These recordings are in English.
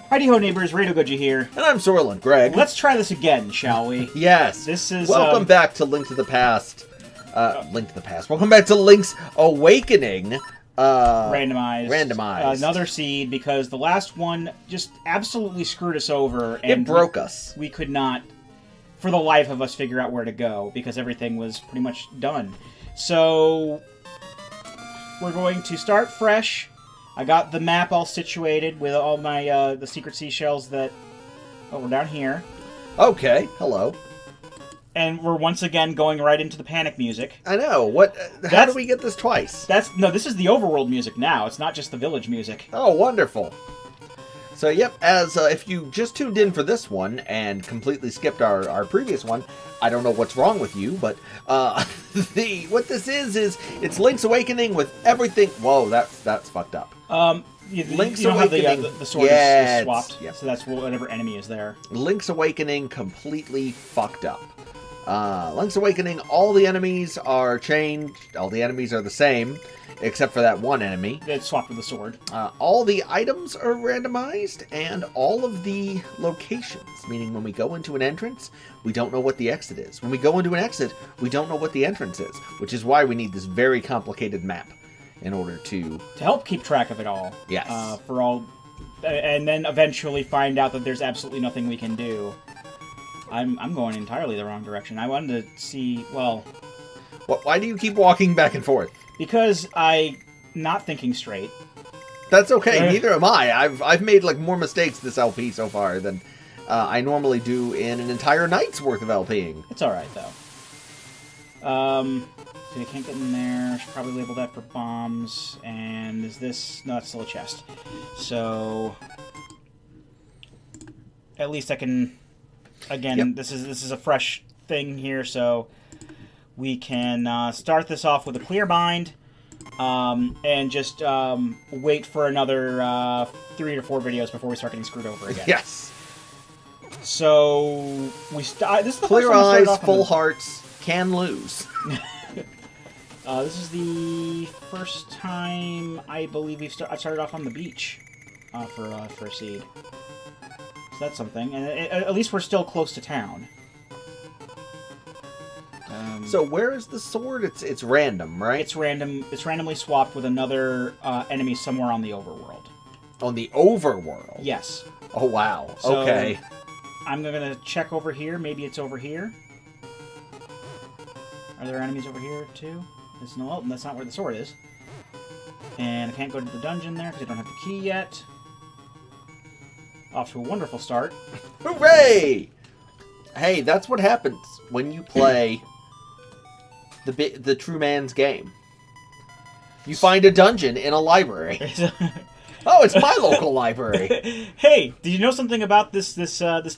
Heidi-ho neighbors, Radio Goji here. And I'm Soylent Greg. Let's try this again, shall we? Yes. This is Welcome back to Link to the Past. Welcome back to Link's Awakening. Randomized. Another seed, because the last one just absolutely screwed us over. And it broke us. We could not, for the life of us, figure out where to go, because everything was pretty much done. So, we're going to start fresh. I got the map all situated with all my, the secret seashells that... Oh, we're down here. Okay, hello. And we're once again going right into the panic music. I know. What? How do we get this twice? No, this is the overworld music now. It's not just the village music. Oh, wonderful. So, yep, as if you just tuned in for this one and completely skipped our previous one, I don't know what's wrong with you, but what this is it's Link's Awakening with everything. Whoa, that's fucked up. Link's Awakening. The sword is swapped, yep. So that's whatever enemy is there. Link's Awakening completely fucked up. Link's Awakening, all the enemies are changed. All the enemies are the same, except for that one enemy. It's swapped with the sword. All the items are randomized, and all of the locations, meaning when we go into an entrance, we don't know what the exit is. When we go into an exit, we don't know what the entrance is, which is why we need this very complicated map in order to help keep track of it all. Yes. And then eventually find out that there's absolutely nothing we can do. I'm going entirely the wrong direction. I wanted to see, well... Why do you keep walking back and forth? Because I'm not thinking straight. That's okay, neither am I. I've made, like, more mistakes this LP so far than I normally do in an entire night's worth of LPing. It's alright, though. So you can't get in there. I should probably label that for bombs. And is this... No, that's still a chest. So... At least I can... Again, yep. This is a fresh thing here, so we can start this off with a clear mind, and just wait for another 3 to 4 videos before we start getting screwed over again. Yes. So this is the clear first time eyes, full hearts, can lose. This is the first time I believe I started off on the beach for a seed. So that's something, and at least we're still close to town. So where is the sword? It's random, right? It's random. It's randomly swapped with another enemy somewhere on the overworld. On the overworld? Yes. Oh, wow. So okay. I'm going to check over here. Maybe it's over here. Are there enemies over here, too? No, that's not where the sword is. And I can't go to the dungeon there because I don't have the key yet. Off to a wonderful start. Hooray! Hey, that's what happens when you play the true man's game. You find a dungeon in a library. Oh, it's my local library. Hey, did you know something about this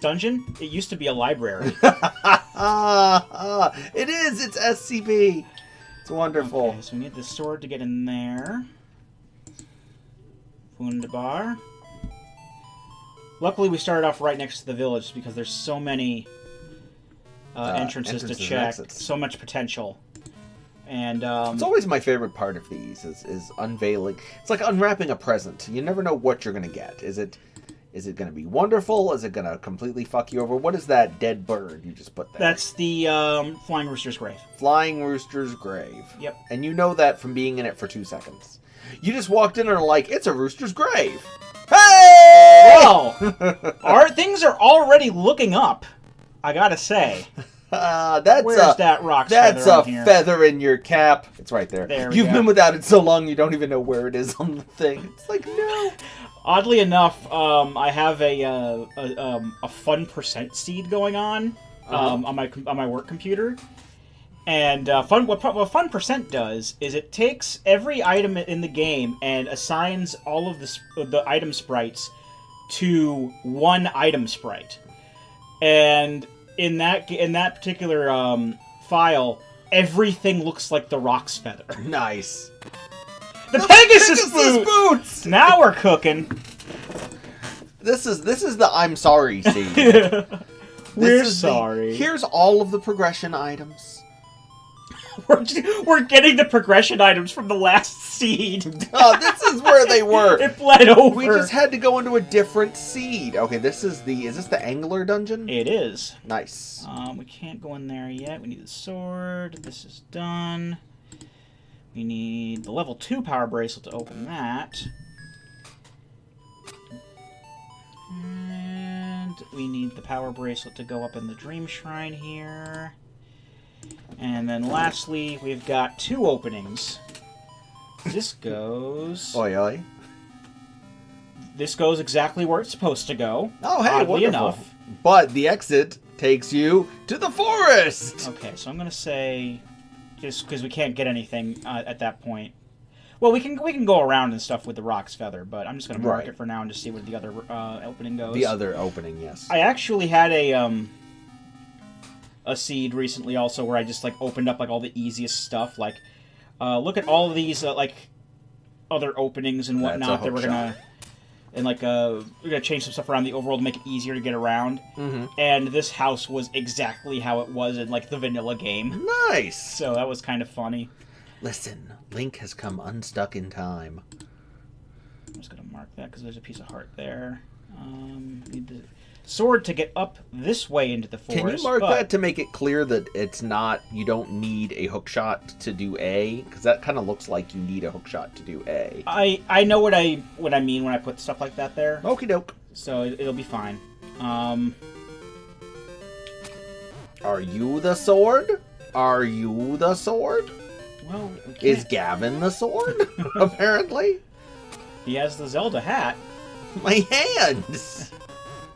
dungeon? It used to be a library. It is. It's SCP. It's wonderful. Okay, so we need the sword to get in there. Wunderbar. Luckily, we started off right next to the village because there's so many entrances to check, so much potential. And it's always my favorite part of these is unveiling. It's like unwrapping a present. You never know what you're gonna get. Is it going to be wonderful? Is it going to completely fuck you over? What is that dead bird you just put there? That's the Flying Rooster's Grave. Flying Rooster's Grave. Yep. And you know that from being in it for 2 seconds. You just walked in and are like, it's a rooster's grave. Hey! Well, things are already looking up, I gotta say. Where's that rock feather That's here? Feather in your cap. It's right there. You've been without it so long you don't even know where it is on the thing. It's like, no. Oddly enough, I have a fun percent seed going on on my work computer. And what fun percent does is it takes every item in the game and assigns all of the item sprites to one item sprite. And in that particular file, everything looks like the rock's feather. Nice. The Pegasus boots. Now we're cooking. This is the I'm sorry scene. We're sorry. Here's all of the progression items. We're getting the progression items from the last seed. Oh, this is where they were. It bled over. We just had to go into a different seed. Okay, is this the angler dungeon? It is. Nice. We can't go in there yet. We need the sword. This is done. We need the level 2 power bracelet to open that. And we need the power bracelet to go up in the dream shrine here. And then lastly, we've got 2 openings. This goes... Oi, oi. This goes exactly where it's supposed to go. Oh, hey, oddly wonderful. enough. But the exit takes you to the forest. Okay, so I'm going to say... Just because we can't get anything at that point. Well, we can go around and stuff with the Rock's Feather, but I'm just going to mark it for now and just see where the other opening goes. The other opening, yes. I actually had a seed recently also where I just like opened up like all the easiest stuff. Like, look at all of these like other openings and whatnot that we're gonna we're gonna change some stuff around the overworld to make it easier to get around. Mm-hmm. And this house was exactly how it was in like the vanilla game. Nice. So that was kind of funny. Listen, Link has come unstuck in time. I'm just gonna mark that because there's a piece of heart there. Need the sword to get up this way into the forest. Can you mark that to make it clear that it's not, you don't need a hookshot to do A? Because that kind of looks like you need a hookshot to do A. I know what I mean when I put stuff like that there. Okie doke. So it'll be fine. Are you the sword? Are you the sword? Well, is Gavin the sword? Apparently. He has the Zelda hat. My hands.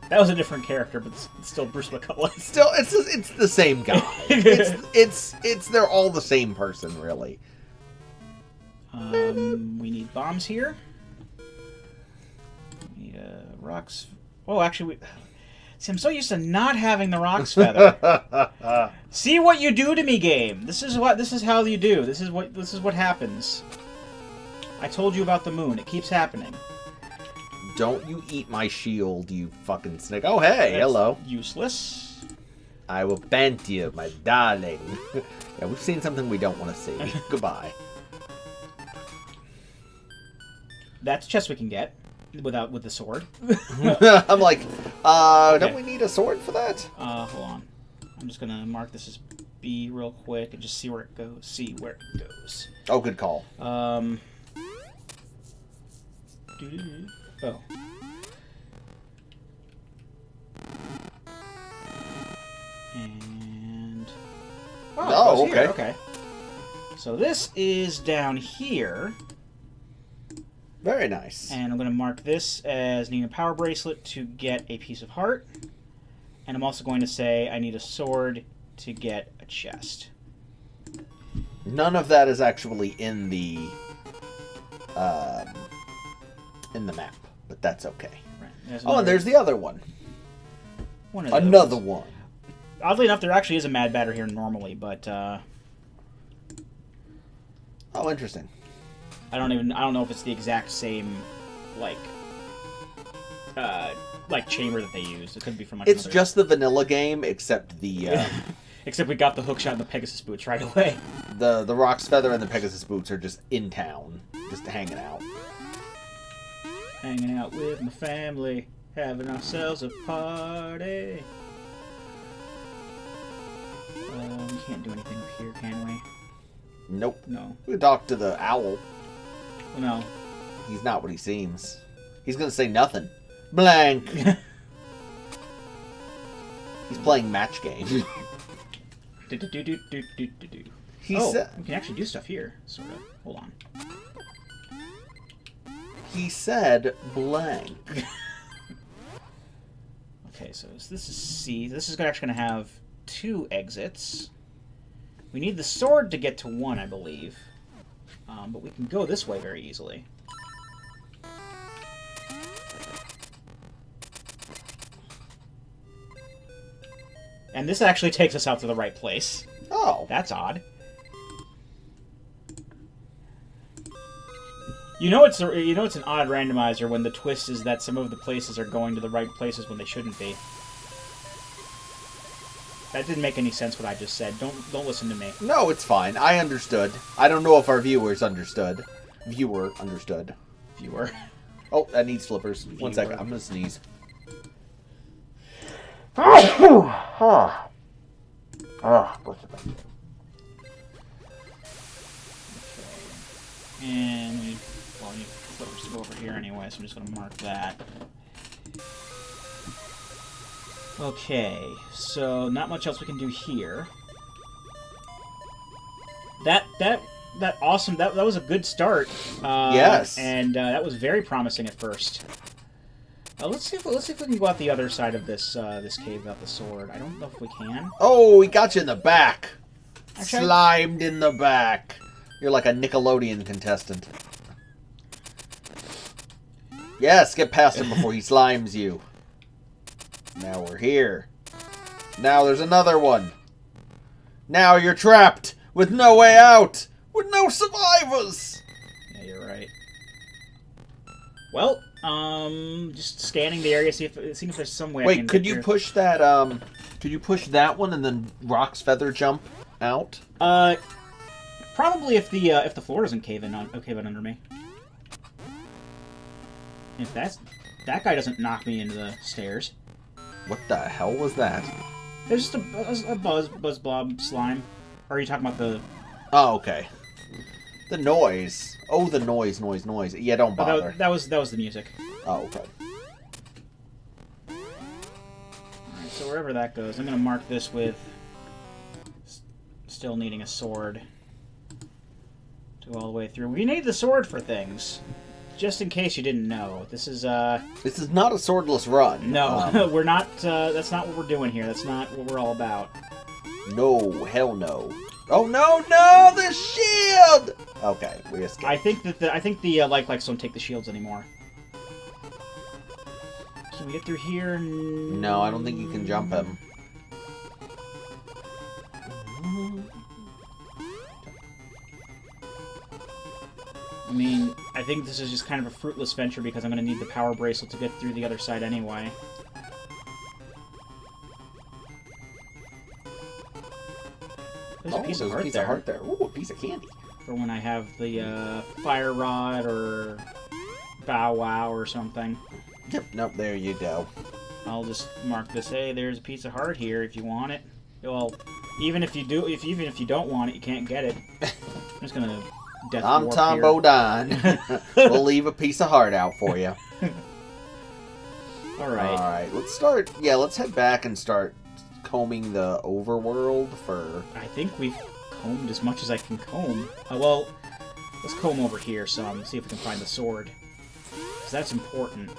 That was a different character, but it's still Bruce McCullough. Still, it's the same guy. it's they're all the same person, really. We need bombs here. We need rocks. Oh, actually, see, I'm so used to not having the Rock's Feather. See what you do to me, game. This is how you do. This is what happens. I told you about the moon. It keeps happening. Don't you eat my shield, you fucking snake. Oh, hey, That's hello. Useless. I will bend you, my darling. Yeah, we've seen something we don't want to see. Goodbye. That's a chest we can get with the sword. I'm like, okay. Don't we need a sword for that? Hold on. I'm just gonna mark this as B real quick and just see where it goes. Oh, good call. Oh. And... Oh, okay. Okay. So this is down here. Very nice. And I'm going to mark this as needing a power bracelet to get a piece of heart. And I'm also going to say I need a sword to get a chest. None of that is actually in the map, but that's okay. Right. And there's the other one. Another one. Oddly enough, there actually is a Mad Batter here normally, but oh, interesting. I don't know if it's the exact same like chamber that they use. It could be from like it's another... just the vanilla game, except the except we got the hookshot and the Pegasus boots right away. The Rock's Feather and the Pegasus boots are just in town, just hanging out. Hanging out with my family, having ourselves a party. We can't do anything up here, can we? Nope. No. We can talk to the owl. Well, no. He's not what he seems. He's gonna say nothing. Blank. He's playing match game. He said we can actually do stuff here, sort of. Hold on. He said blank. Okay, so this is C. This is actually going to have 2 exits. We need the sword to get to 1, I believe. But we can go this way very easily. And this actually takes us out to the right place. Oh. That's odd. You know it's an odd randomizer when the twist is that some of the places are going to the right places when they shouldn't be. That didn't make any sense what I just said. Don't listen to me. No, it's fine. I understood. I don't know if our viewers understood. Viewer, understood. Viewer. Oh, that needs flippers. 1 second, I'm gonna sneeze. And we need flippers to go over here anyway, so I'm just gonna mark that. Okay, so not much else we can do here. That was a good start. Yes. And that was very promising at first. Let's see if we can go out the other side of this this cave without the sword. I don't know if we can. Oh, he got you in the back. Actually, Slimed in the back. You're like a Nickelodeon contestant. Yes, get past him before he slimes you. Now we're here. Now there's another one. Now you're trapped with no way out, with no survivors. Yeah, you're right. Well, just scanning the area, seeing if there's some way. Wait, could you push that? Could you push that one and then Rock's feather jump out? Probably if the floor doesn't cave in under me. If that guy doesn't knock me into the stairs. What the hell was that? There's just a buzz blob slime. Or are you talking about the? Oh, okay. The noise. Oh, the noise. Yeah, don't bother. That was the music. Oh, okay. Alright, so wherever that goes, I'm gonna mark this with still needing a sword to go all the way through. We need the sword for things. Just in case you didn't know, this is not a swordless run. No, we're not. That's not what we're doing here. That's not what we're all about. No, hell no. Oh no, the shield. Okay, we escaped. I think the likes don't take the shields anymore. Can we get through here? No, I don't think you can jump him. I mean, I think this is just kind of a fruitless venture because I'm going to need the power bracelet to get through the other side anyway. There's a piece of heart there. Ooh, a piece of candy. For when I have the fire rod or bow wow or something. Yep. Nope. There you go. I'll just mark this. Hey, there's a piece of heart here if you want it. Well, even if you don't want it, you can't get it. I'm just gonna. I'm Tom Bodine. We'll leave a piece of heart out for you. All right. Let's start. Yeah, let's head back and start combing the overworld for. I think we've combed as much as I can comb. Well, let's comb over here some. See if we can find the sword, because that's important.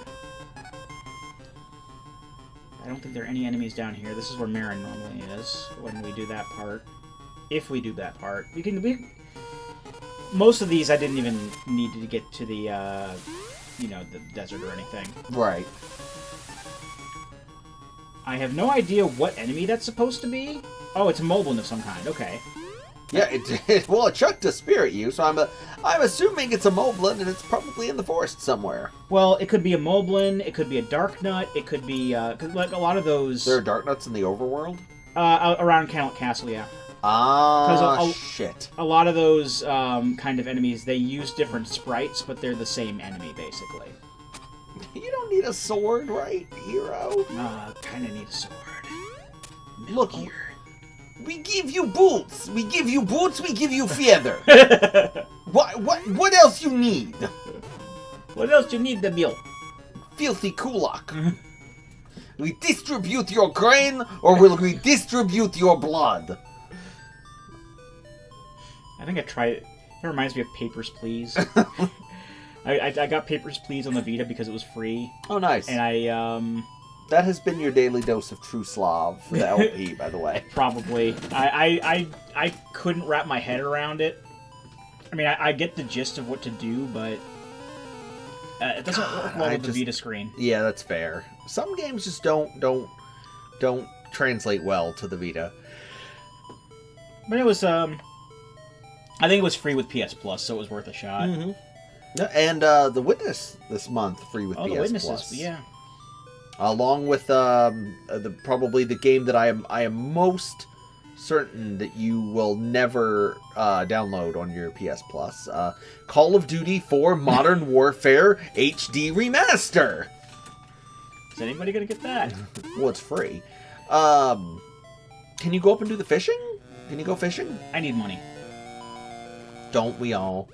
I don't think there are any enemies down here. This is where Marin normally is when we do that part. If we do that part, most of these I didn't even need to get to the, the desert or anything. Right. I have no idea what enemy that's supposed to be. Oh, it's a moblin of some kind. Okay. Yeah, it chucked a spirit you, so I'm assuming it's a moblin and it's probably in the forest somewhere. Well, it could be a moblin, it could be a dark nut, it could be, cause like a lot of those. There are dark nuts in the overworld? Around Camelot Castle, yeah. Shit. A lot of those kind of enemies, they use different sprites, but they're the same enemy, basically. You don't need a sword, right, hero? Kind of need a sword. Look here. We give you boots. We give you boots. We give you feather. What else you need? What else you need, Debil? Filthy kulak. We distribute your grain, or will we distribute your blood? I think I tried it. It reminds me of Papers, Please. I got Papers, Please on the Vita because it was free. Oh, nice. And that has been your daily dose of True Slav, the LP, by the way. Probably. I couldn't wrap my head around it. I mean, I get the gist of what to do, but it doesn't work well with the Vita screen. Yeah, that's fair. Some games just don't translate well to the Vita. But it was, I think it was free with PS Plus, so it was worth a shot. Mm-hmm. And The Witness this month, free with PS The Witnesses, Plus. Yeah. Along with probably the game that I am most certain that you will never download on your PS Plus. Call of Duty 4 Modern Warfare HD Remaster. Is anybody gonna get that? Well, it's free. Can you go up and do the fishing? Can you go fishing? I need money. Don't we all?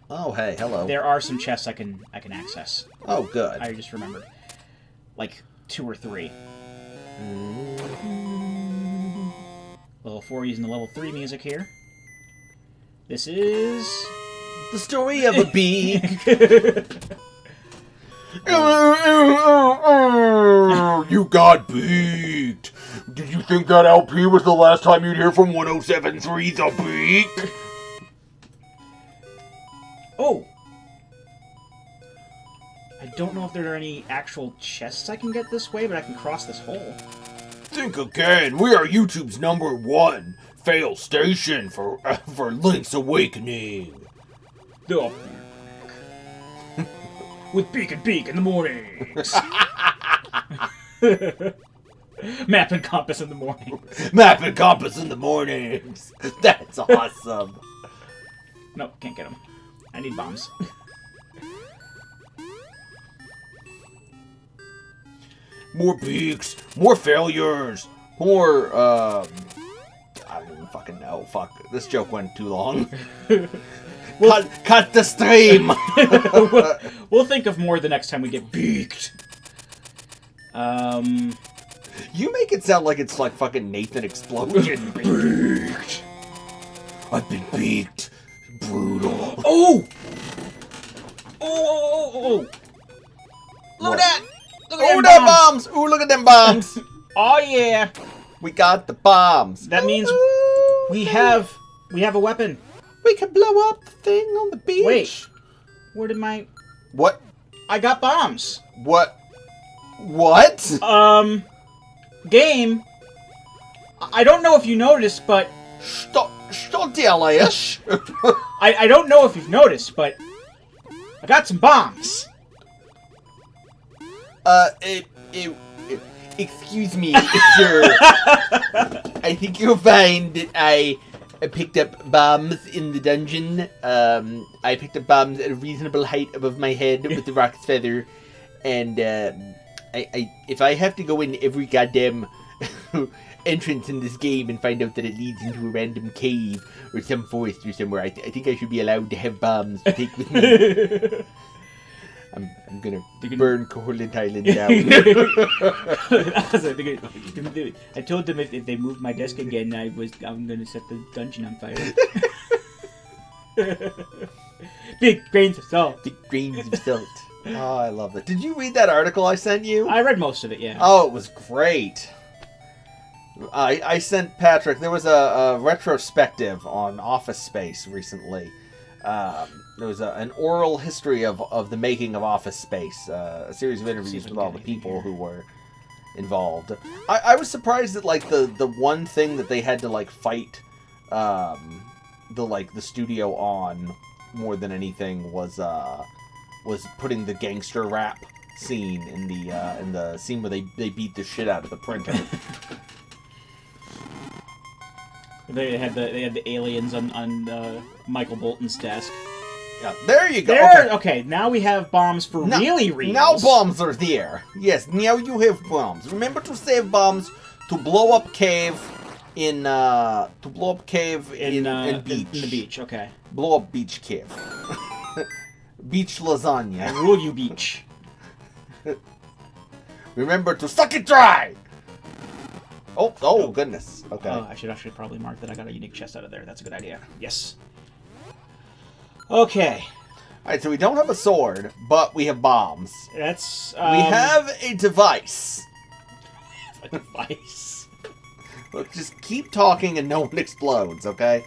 Oh, hey, hello. There are some chests I can access. Oh, good. I just remembered. Like 2 or 3. Level 4 using the level 3 music here. This is... The story of a beak. You got beaked. Did you think that LP was the last time you'd hear from 107.3 The Beak? Oh! I don't know if there are any actual chests I can get this way, but I can cross this hole. Think again. We are YouTube's #1 fail station for Link's Awakening. The Beak. With Beak and Beak in the mornings. Map and compass in the mornings. Map and compass in the mornings. That's awesome. Nope, can't get them. I need bombs. More beaks, more failures, more, I don't even fucking know. Fuck, this joke went too long. Cut the stream! We'll think of more the next time we get beaked. You make it sound like it's like fucking Nathan Explosion. Beaked. I've been beaked. Brutal. Oh! Oh! Look at that! Look at them them bombs! Ooh, look at them bombs! Oh yeah! We got the bombs. That means we have a weapon. We can blow up the thing on the beach. Wait. Where did my... What? I got bombs. What? Game. I don't know if you noticed, but... Stop Elias. I don't know if you've noticed, but... I got some bombs. Excuse me, sir. I think you'll find that I picked up bombs in the dungeon. I picked up bombs at a reasonable height above my head with the rock's feather. And, if I have to go in every goddamn entrance in this game and find out that it leads into a random cave or some forest or somewhere, I think I should be allowed to have bombs to take with me. I'm gonna burn Koholint Island down. I told them if they moved my desk again, I'm gonna set the dungeon on fire. Big grains of salt. Big grains of salt. Oh, I love that. Did you read that article I sent you? I read most of it, yeah. Oh, it was great. I sent Patrick. There was a retrospective on Office Space recently. There was an oral history of the making of Office Space, a series of interviews with all the people who were involved. I was surprised that like the one thing that they had to like fight the studio on more than anything was putting the gangster rap scene in the scene where they beat the shit out of the printer. They had the aliens on Michael Bolton's desk. Yeah, there you go. Okay, now we have bombs for really reals. Now bombs are there. Yes, now you have bombs. Remember to save bombs to blow up cave in beach. In the beach, okay. Blow up beach cave. Beach lasagna. I rule you, beach. Remember to suck it dry. Oh goodness. Okay. I should actually probably mark that I got a unique chest out of there. That's a good idea. Yes. Okay. Alright, so we don't have a sword, but we have bombs. That's, We have a device. A device. Look, just keep talking and no one explodes, okay?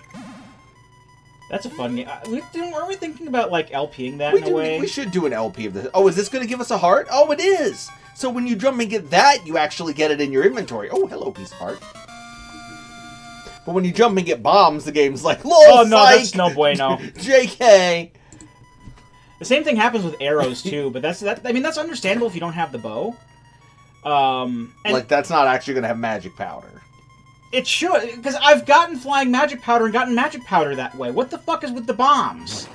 That's a fun game. Weren't we thinking about, like, LPing that in a way? We should do an LP of this. Oh, is this going to give us a heart? Oh, it is! So when you jump and get that, you actually get it in your inventory. Oh, hello, piece of heart. But when you jump and get bombs, the game's like, LOL, oh, no, psych! that's no bueno. JK! The same thing happens with arrows, too, but that's understandable if you don't have the bow. Like, that's not actually going to have magic powder. It should, because I've gotten flying magic powder and gotten magic powder that way. What the fuck is with the bombs?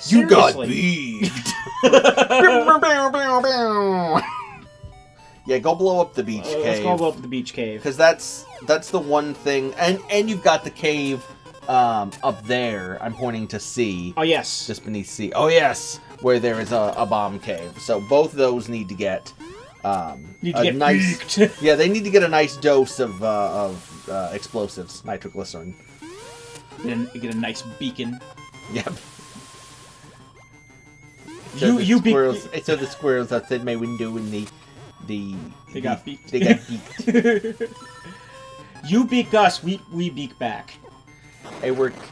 You got Seriously. beat. Yeah, go blow up the beach cave. Let's go blow up the beach cave. Because that's the one thing, and you've got the cave up there. I'm pointing to C. Oh yes, just beneath C. Oh yes, where there is a bomb cave. So both those need to get nice. Yeah, they need to get a nice dose of explosives, nitroglycerin. Get a nice beacon. Yep. So the squirrels outside my window and they got beaked. They got beaked. You beak us, we beak back. I worked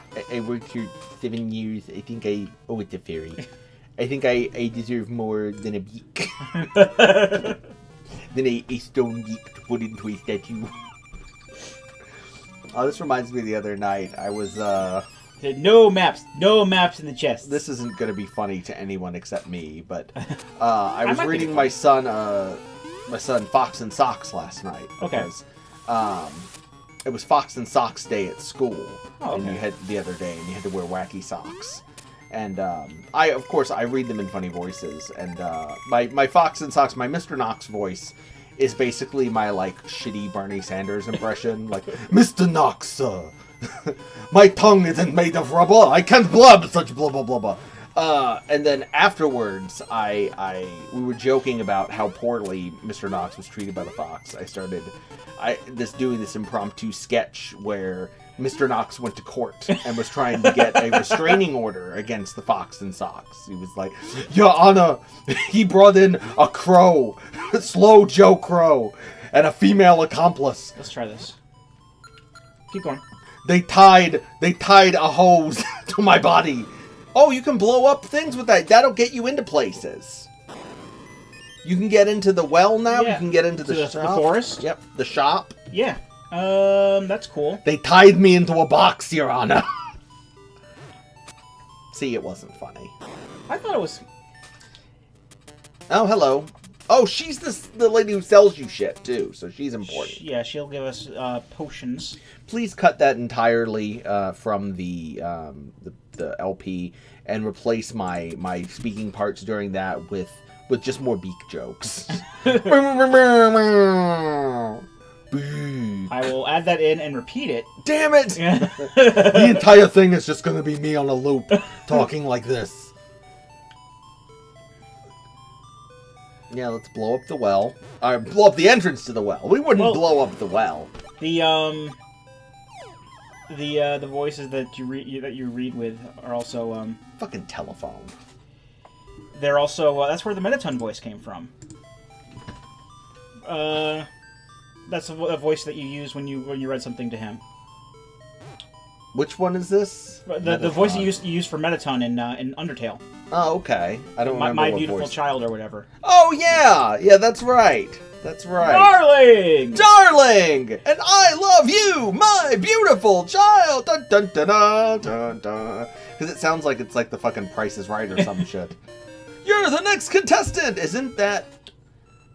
here 7 years. I think it's a fairy. I think I deserve more than a beak. Than a stone beak to put into a statue. Oh, this reminds me of the other night. I was no maps in the chest. This isn't going to be funny to anyone except me, but I was reading my son Fox and Socks last night. Okay. Because, it was Fox and Socks Day at school, and you had the other day, and you had to wear wacky socks. And I read them in funny voices. And my Fox and Socks, my Mr. Knox voice is basically my like shitty Bernie Sanders impression, like Mr. Knox. My tongue isn't made of rubber. I can't blub such blah blah blah blah. And then afterwards, we were joking about how poorly Mr. Knox was treated by the fox. I started doing this impromptu sketch where Mr. Knox went to court and was trying to get a restraining order against the Fox and Socks. He was like, Your Honor, he brought in a crow, Slow Joe Crow, and a female accomplice. Let's try this. Keep going. They tied a hose to my body. Oh, you can blow up things with that. That'll get you into places. You can get into the well now. Yeah. You can get into the shop. The forest? Yep, the shop. Yeah. That's cool. They tied me into a box, Your Honor. See, it wasn't funny. I thought it was... Oh, hello. Oh, she's the lady who sells you shit, too, so she's important. Yeah, she'll give us potions. Please cut that entirely from the LP and replace my speaking parts during that with just more beak jokes. I will add that in and repeat it. Damn it! The entire thing is just going to be me on a loop, talking like this. Yeah, let's blow up the well. Blow up the entrance to the well. We wouldn't blow up the well. The voices that you read with are also fucking telephone. They're also that's where the Mettaton voice came from. That's a voice that you use when you read something to him. Which one is this? The voice you use for Mettaton in Undertale. Oh, okay. I don't remember My what Beautiful voice. Child or whatever. Oh, yeah! Yeah, that's right. That's right. Darling! Darling! And I love you, my beautiful child! Dun dun dun dun dun dun. Because it sounds like it's like the fucking Price is Right or some shit. You're the next contestant! Isn't that...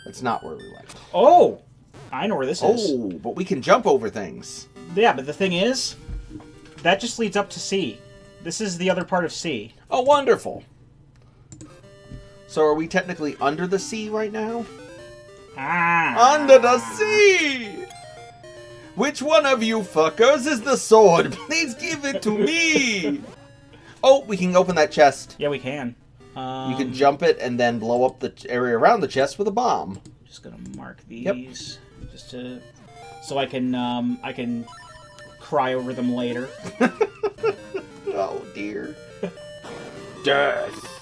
That's not where we went. Oh! I know where this is. Oh, but we can jump over things. Yeah, but the thing is, that just leads up to C. This is the other part of C. Oh, wonderful. So are we technically under the sea right now? Ah. Under the sea! Which one of you fuckers is the sword? Please give it to me! Oh, we can open that chest. Yeah, we can. You can jump it and then blow up the area around the chest with a bomb. Just gonna mark these, just to, so I can cry over them later. Oh dear. Death.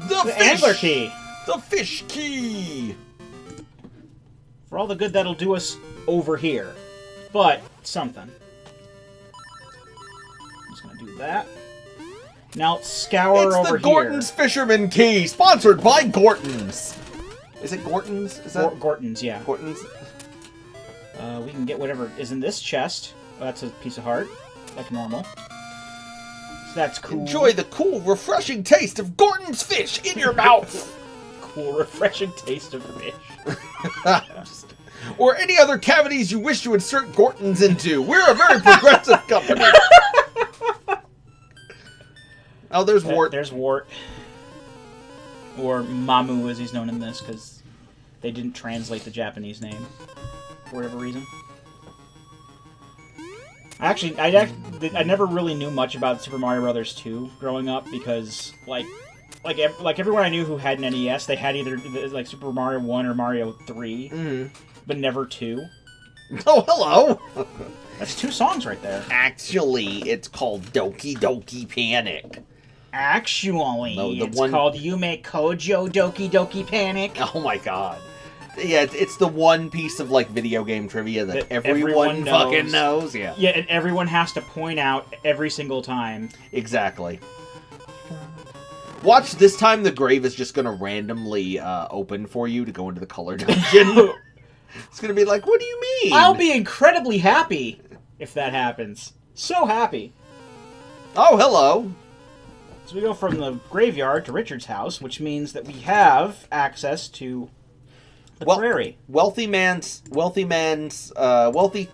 The angler key. The fish key. For all the good that'll do us over here, but something. I'm just gonna do that. Now scour over here. It's the Gorton's Fisherman Key, sponsored by Gorton's. Is it Gorton's? Is that Gorton's? Yeah. Gorton's. We can get whatever is in this chest. Oh, that's a piece of heart, like normal. So that's cool. Enjoy the cool, refreshing taste of Gorton's fish in your mouth. Cool, refreshing taste of fish. or any other cavities you wish to insert Gortons into. We're a very progressive company. Oh, there's Wart. There's Wart. Or Mamu, as he's known in this, because they didn't translate the Japanese name for whatever reason. Actually, I never really knew much about Super Mario Brothers 2 growing up because, like everyone I knew who had an NES, they had either like Super Mario 1 or Mario 3, but never 2. Oh, hello! That's 2 songs right there. Actually, it's called Doki Doki Panic. Actually, no, it's called Yume Kojo Doki Doki Panic. Oh my god. Yeah, it's the one piece of, like, video game trivia that everyone fucking knows. Yeah. Yeah, and everyone has to point out every single time. Exactly. Watch, this time the grave is just going to randomly open for you to go into the color dungeon. It's going to be like, what do you mean? I'll be incredibly happy if that happens. So happy. Oh, hello. So we go from the graveyard to Richard's house, which means that we have access to the prairie. Wealthy,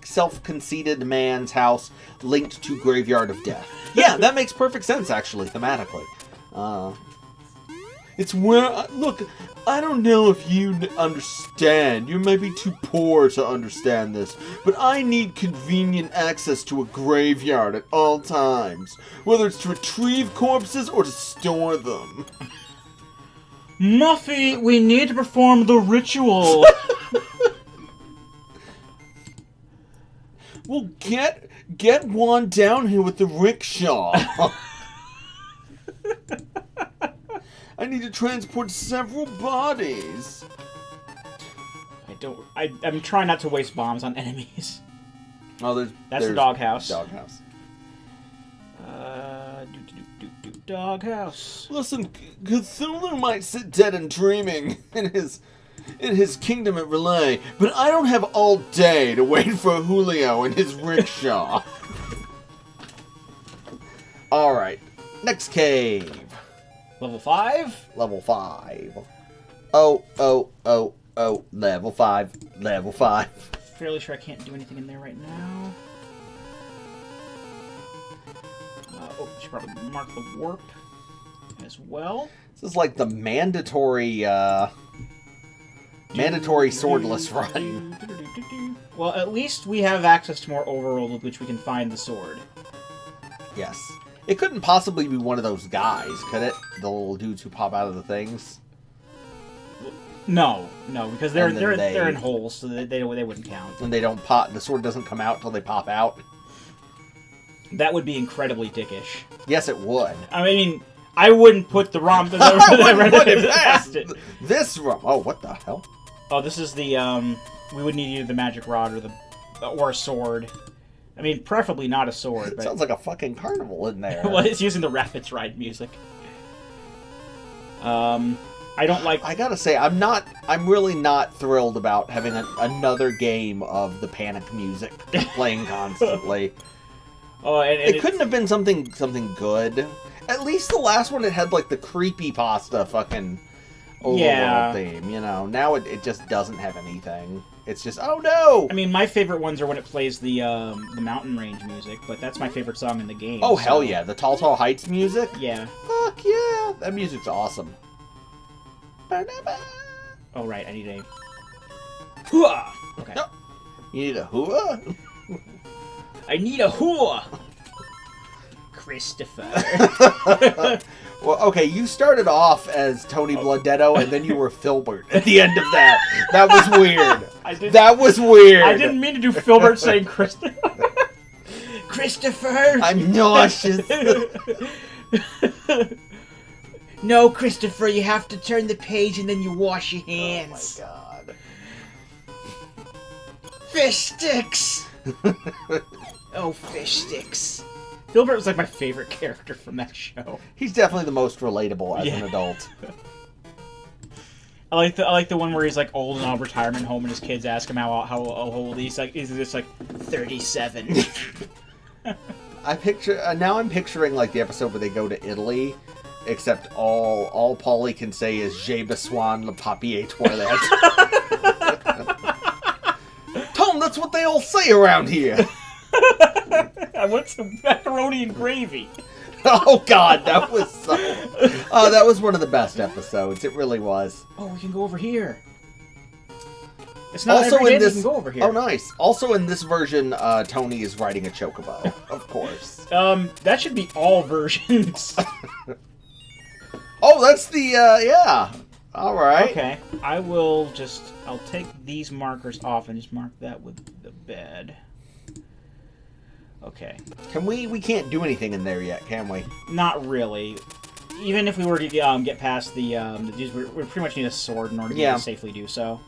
self-conceited man's house linked to Graveyard of Death. Yeah, that makes perfect sense, actually, thematically. It's where... look, I don't know if you understand. You may be too poor to understand this, but I need convenient access to a graveyard at all times, whether it's to retrieve corpses or to store them. Muffy, we need to perform the ritual. Well, get one down here with the rickshaw. I need to transport several bodies. I'm trying not to waste bombs on enemies. Oh, That's the doghouse. Doghouse. Doghouse. Listen, Cthulhu might sit dead and dreaming in his kingdom at Relay, but I don't have all day to wait for Julio and his rickshaw. Alright, next cave. Level 5? Level 5. Oh, level 5. Level 5. Fairly sure I can't do anything in there right now. I should probably mark the warp as well. This is like the mandatory swordless run. Well, at least we have access to more overworld with which we can find the sword. Yes. It couldn't possibly be one of those guys, could it? The little dudes who pop out of the things? No, because they're in holes, so they wouldn't count. And they don't pop. The sword doesn't come out till they pop out. That would be incredibly dickish. Yes, it would. I mean, I wouldn't put the ROM past it. This ROM. Oh, what the hell? Oh, this is the we would need either the magic rod or a sword. I mean, preferably not a sword. But... Sounds like a fucking carnival in there. Well, it's using the Rapids Ride music. I don't like... I gotta say, I'm really not thrilled about having another game of the Panic music playing constantly. Oh, and it couldn't have been something good. At least the last one, it had like the creepypasta fucking overworld theme, you know. Now it just doesn't have anything. It's just, oh no! I mean, my favorite ones are when it plays the mountain range music, but that's my favorite song in the game. Oh, so. Hell yeah. The Tall Tall Heights music? Yeah. Fuck yeah. That music's awesome. Oh, right. I need a... Hooah! Okay. No. You need a hooah? I need a hooah! Christopher. Well, okay, you started off as Tony Blundetto, and then you were Filbert at the end of that. That was weird. That was weird. I didn't mean to do Filbert saying Christopher. Christopher! I'm nauseous. No, Christopher, you have to turn the page and then you wash your hands. Oh my god. Fish sticks! Oh, fish sticks. Filbert was like my favorite character from that show. He's definitely the most relatable as an adult. I like the one where he's like old in a retirement home and his kids ask him how old he's like. He's just like 37. Now I'm picturing like the episode where they go to Italy, except all Paulie can say is "J'ai besoin le papier toilette." say around here? I want some macaroni and gravy. Oh God, that was so. Oh, that was one of the best episodes. It really was. Oh, we can go over here. It's not Also every day in this, we can go over here. Oh, nice. Also in this version, Tony is riding a chocobo, of course. That should be all versions. Oh, that's the yeah. All right. Okay, I'll take these markers off and just mark that with the bed. Okay. Can we can't do anything in there yet, can we? Not really. Even if we were to get past we pretty much need a sword in order to be able to safely do so.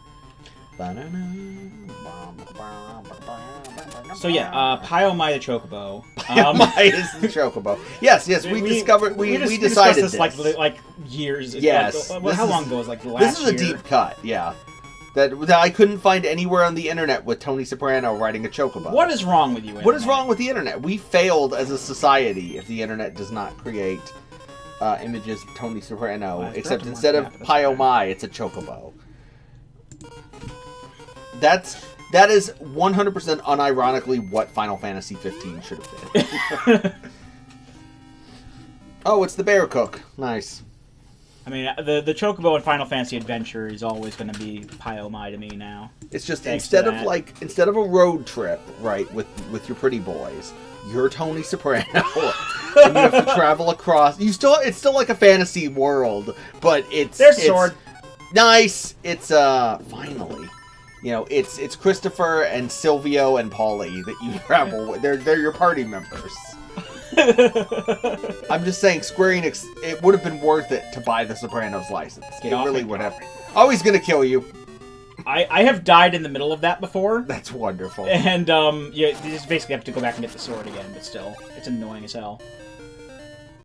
So yeah, Pyomai the Chocobo. Pyomai is the Chocobo. Yes, we discovered we decided this like years. Yes. How long ago was like the last year? This is a deep cut. Yeah. That I couldn't find anywhere on the internet with Tony Soprano riding a chocobo. What is wrong with you, Internet? What is wrong with the internet? We failed as a society if the internet does not create images of Tony Soprano. Except instead of Pyomai, it's a chocobo. That is 100% unironically what Final Fantasy 15 should have been. Oh, it's the bear cook. Nice. I mean, the Chocobo in Final Fantasy Adventure is always going to be Pyomai to me now. It's just instead of a road trip, right, with your pretty boys, you're Tony Soprano, and you have to travel across. It's still like a fantasy world, but there's sword. Nice. It's finally, it's Christopher and Silvio and Polly that you travel with. They're your party members. I'm just saying, Square Enix, it would have been worth it to buy the Sopranos license. It really would have. Oh, he's gonna kill you. I have died in the middle of that before. That's wonderful. And you just basically have to go back and get the sword again, but still, it's annoying as hell.